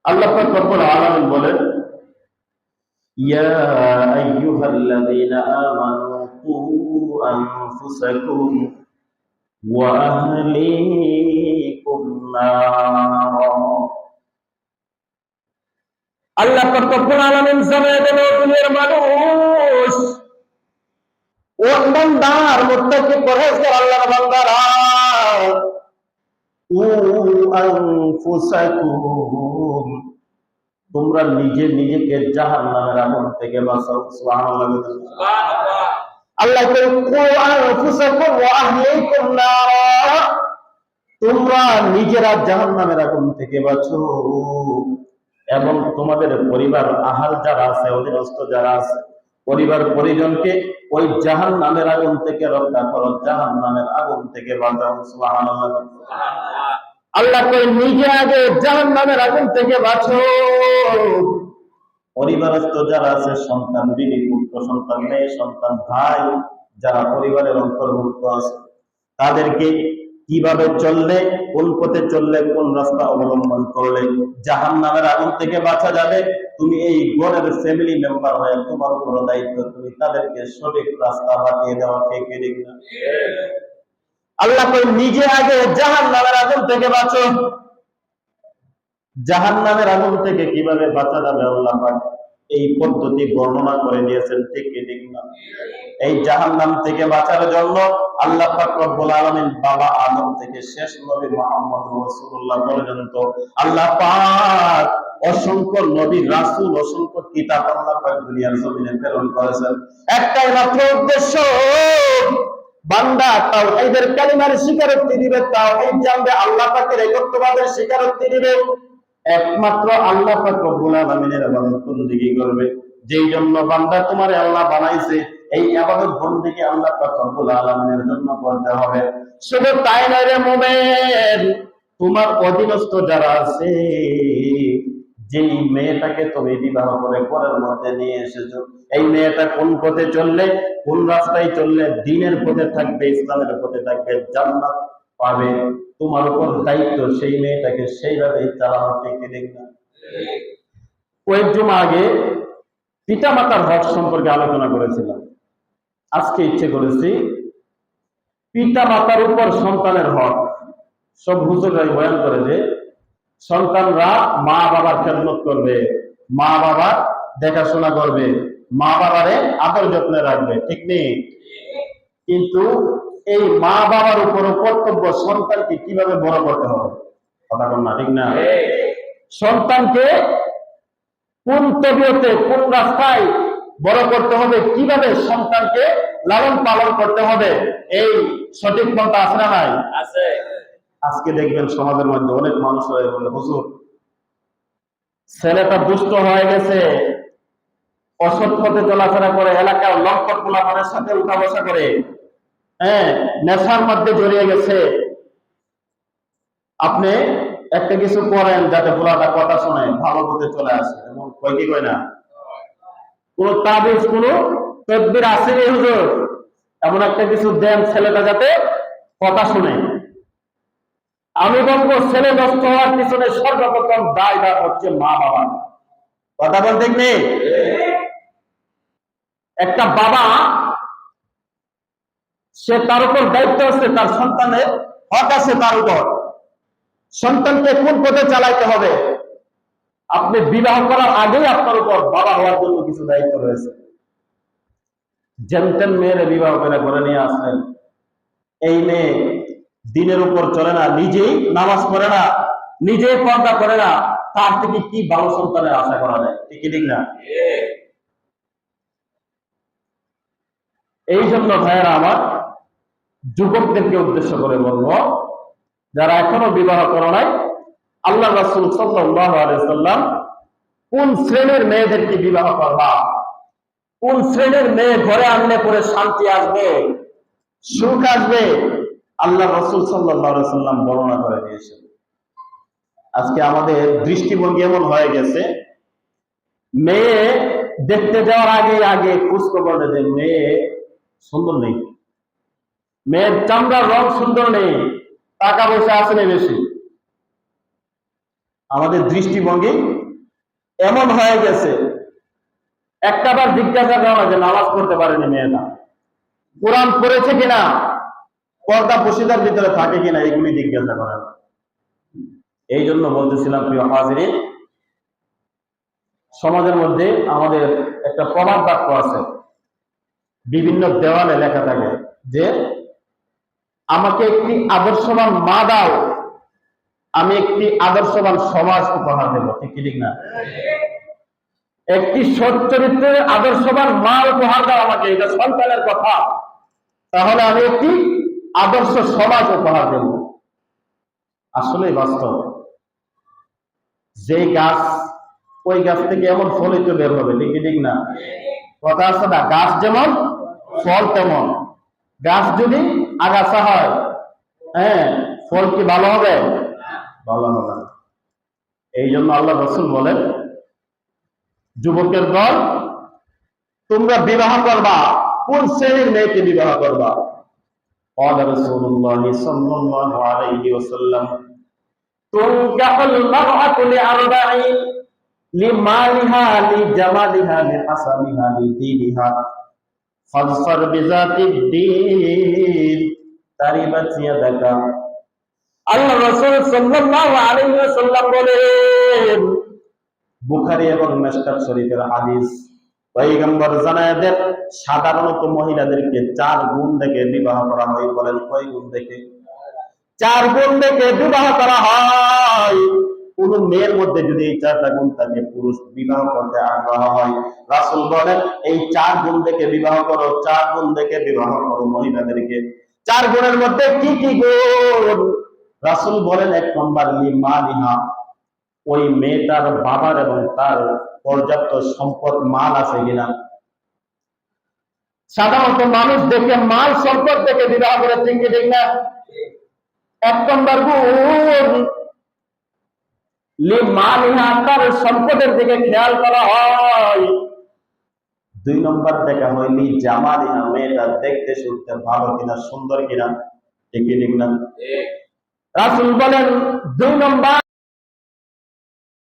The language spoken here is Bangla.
আল্লাহ পাক রব্বুল আলামিন বলেন, ইয়া আইয়ুহাল্লাযীনা আমানু কু আনফুসাকুম ওয়া আহলিকুম নার। আল্লাহ পাক রব্বুল আলামিন জানায় দেন, দুনিয়ার মানুষ, ও বান্দার, মুত্তাকি পরহেজগার আল্লাহর বান্দারা, কু আনফুসাকুম, তোমরা নিজে নিজেকে জাহান্নামের আগুন থেকে বাঁচাও। সুবহানাল্লাহ। সুবহানাল্লাহ। আল্লাহ বলেন, কু আনফুসাকুম ওয়া আহলিকুম নার, তোমরা নিজেরা জাহান্নামের আগুন থেকে বাঁচো এবং তোমাদের পরিবার আহাল যারা আছে, অধীনস্থ যারা আছে, পরিবার পরিজনকে ওই জাহান্নামের আগুন থেকে রক্ষা করো, জাহান্নামের আগুন থেকে বাঁচাও। সুবহানাল্লাহ। আল্লাহ কই, নিজে আগে জাহান্নামের আগুন থেকে বাঁচো, পরিবারস্থ যারা আছে, সন্তান, বিবি, পুত্র সন্তান, মেয়ে সন্তান, ভাই যারা পরিবারের অন্তর্ভুক্ত আছে, তাদেরকে কিভাবে চললে, কোন পথে চললে, কোন রাস্তা অবলম্বন করলে জাহান্নামের আগুন থেকে বাঁচা যাবে, তুমি এই ঘরের ফ্যামিলি মেম্বার হয়ে তোমার উপর দায়িত্ব, তুমি তাদেরকে সঠিক রাস্তা বাতিয়ে দেওয়া। ঠিক না? আল্লাহ কই, নিজে আগে জাহান্নামের আগুন থেকে বাঁচো। জাহান্নামের আগুন থেকে কিভাবে বাঁচা যাবে আল্লাহ পাক এই পদ্ধতি বর্ণনা করে দিয়েছেন। ঠিক না? এই জাহান্নাম থেকে বাঁচার জন্য আল্লাহ পাক রব্বুল আলামিন বাবা আদম থেকে শেষ নবী মুহাম্মদ রাসূলুল্লাহ পর্যন্ত আল্লাহ পাক অসংখ্য নবী, রাসূল, অসংখ্য কিতাব আল্লাহ পাক দুনিয়ার জমিনে প্রেরণ করেছেন। একটাই মাত্র উদ্দেশ্য, বান্দা তাওহীদের কালিমার স্বীকারোক্তি দিবে, তাওহীদ জানবে, আল্লাহ পাকের একত্ববাদের স্বীকারোক্তি দিবে, একমাত্র আল্লাহ পাক রব্বুল আলামিনের ইবাদত বندگی করবে। যেই জন্য বান্দা তোমারে আল্লাহ বানাইছে, এই ইবাদত বندگی আল্লাহ পাক রব্বুল আলামিনের জন্য করতে হবে। শুধু তাই নয় রে মুমিন, তোমার অধীনস্থ যারা আছে, যেই মেয়েটাকে তুমি বিবাহ করে ঘরের মধ্যে নিয়ে এসেছো, এই মেয়েটা কোন পথে চললে, কোন রাস্তায় চললে দিনের পথে থাকবে, ইসলামের পথে থাকবে, জান্নাত পাবে, তোমার উপর দায়িত্ব সেই মেয়েটাকে সেইভাবে চালানো। ঠিক না? কয়েক জুমা আগে পিতা মাতার হক সম্পর্কে আলোচনা করেছিলাম। আজকে ইচ্ছে করেছি পিতা মাতার উপর সন্তানের হক। সব হুজুররাই বয়ান করে যে সন্তানরা মা বাবার খেদমত করবে, মা বাবার দেখাশোনা করবে, মা বাবারে আদর যত্নে রাখবে। ঠিক নেই? কিন্তু এই মা বাবার উপর কর্তব্য সন্তানকে কিভাবে বড় করতে হবে। কথা বল না? ঠিক না? সন্তানকে কোন তবিয়তে, কোন রাস্তায় বড় করতে হবে, কিভাবে সন্তানকে লালন পালন করতে হবে, এই সঠিক পন্থা আছে না নাই? আছে। আজকে দেখবেন সমাজের মধ্যে অনেক মানুষ হয়ে বলে, হুজুর ছেলেটা দুষ্ট হয়ে গেছে, অসৎ পথে চলাফেরা করে, এলাকার লম্পট পোলাপানের সাথে উঠা বসা করে, নেশার মধ্যে জড়িয়ে গেছে, আপনি একটা কিছু করেন যাতে পোলাটা কথা শোনে, ভালো পথে চলে আসে। এমন কয় কি কয় না? কোন তাবিজ, কোন তদবির আসেনি হুজুর, এমন একটা কিছু দেন ছেলেটা যাতে কথা শুনে। আমি বলবো, ছেলে নষ্ট হওয়ার পিছনে সর্বপ্রথম দায়ভার হচ্ছে মা বাবা। কথা বলতে নেই? একটা বাবা, সে তার উপর দায়িত্ব আছে, তার সন্তানের হক আছে তার উপর, সন্তানকে কোন পথে চালাইতে হবে। আপনি বিবাহ করার আগেই আপনার উপর বাবা হওয়ার জন্য কিছু দায়িত্ব রয়েছে। যেমন মেয়েরে বিবাহ করে ঘরে নিয়ে আসলেন, এই মেয়ে দিনের উপর চলে না, নিজেই নামাজ পড়ে না, নিজেই পর্দা করে না, তার থেকে কি ভালো সন্তানের আশা করা যায়? ঠিক না? এই জন্য ভাইয়েরা আমার, যুবকদেরকে উদ্দেশ্য করে বলবো, যারা এখনো বিবাহ করো নাই, আল্লাহ রাসূল সাল্লাল্লাহু আলাইহি সাল্লাম কোন শ্রেণীর মেয়েদেরকে বিবাহ করবা, কোন শ্রেণীর মেয়ে ঘরে আনলে পরে শান্তি আসবে, সুখ আসবে, আল্লাহ রাসূল সাল্লাল্লাহু আলাইহি সাল্লাম বর্ণনা করে দিয়েছেন। আজকে আমাদের দৃষ্টিভঙ্গি এমন হয়ে গেছে, মেয়ে দেখতে যাওয়ার আগে খোঁজ খবর যে মেয়ে সুন্দর নেই, মেয়ের চামড়ার রং সুন্দর নেই, টাকা পয়সা আছে না বেশি, আমাদের দৃষ্টিভঙ্গি এমন হয়ে গেছে, একটাবার জিজ্ঞাসা করা যে নামাজ পড়তে পারেনি মেয়েটা, কোরআন পড়েছে কিনা, পর্দা পশিদার ভিতরে থাকে কিনা, এগুলি জিজ্ঞাসা করেন। এই জন্য বলতেছিলাম প্রিয় হাজিরিন, সমাজের মধ্যে আমাদের একটা প্রবাদ বাক্য আছে, বিভিন্ন দেওয়ালে লেখা থাকে যে আমাকে একটি আদর্শবান মা দাও, আমি একটি আদর্শবান সমাজ উপহার দেব। ঠিক কি ঠিক না? একটি সৎ চরিত্রের আদর্শবান মা উপহার দাও আমাকে, এটা সন্তানের কথা, তাহলে আমি একটি আদর্শ সমাজ উপহার দেব। আসলে বাস্তব, যে গাছ, ওই গাছ থেকে এমন ফলিত বের হবে। ঠিক কি ঠিক না? কথা আছে না, গাছ যেমন ফল তেমন। গাছ যদি আগাছা হয়, হ্যাঁ, ফল কি ভালো হবে? ভালো হবে না। এই জন্য আল্লাহ রাসূল বলেন, যুবকের দল, তোমরা বিবাহ করবা, কোন শ্রেণীর মেয়েকে বিবাহ করবা? قال رسول الله صلى الله عليه وسلم تنكح المرأة لأربعين لمالها لجمالها لحسبها لدينها فاظفر بذات الدين تربت يدك। আল্লাহ রাসূল সাল্লাল্লাহু আলাইহি ওয়াসাল্লাম বলেন, বুখারী এবং মিশকাত শরীফের হাদিস, পয়গম্বর জানায় দেন, সাধারণত মহিলাদেরকে 4 গুণ দেখে বিবাহ করা হয়। বলেন কয় গুণ দেখে? 4 গুণ দেখে বিবাহ করা হয়। কোন মেয়ের মধ্যে যদি এই 4টা গুণ থাকে, পুরুষ বিবাহ করতে আগ্রহ হয়, রাসূল বলেন এই 4 গুণ দেখে বিবাহ করো, 4 গুণ দেখে বিবাহ করো মহিলাদেরকে। 4 গুণের মধ্যে কি কি গুণ? রাসূল বলেন 1 নম্বর লিমালিহা, ওই মেয়েটার বাবার এবং তার পর্যাপ্ত সম্পদ মাল আছে কিনা। সাধারণত মানুষ দেখে মাল সম্পদ দেখে বিবাহ করে। ঠিক কি ঠিক না? 1 নম্বর গুণ লিমালিহা, তার সম্পদের দিকে খেয়াল করা হয়। 2 নম্বর দেখা হয় জামালিহা, মেয়েটা দেখতে শুনতে ভালো কিনা, সুন্দর কিনা। ঠিক কি ঠিক না? রাসূল বলেন 2 নম্বর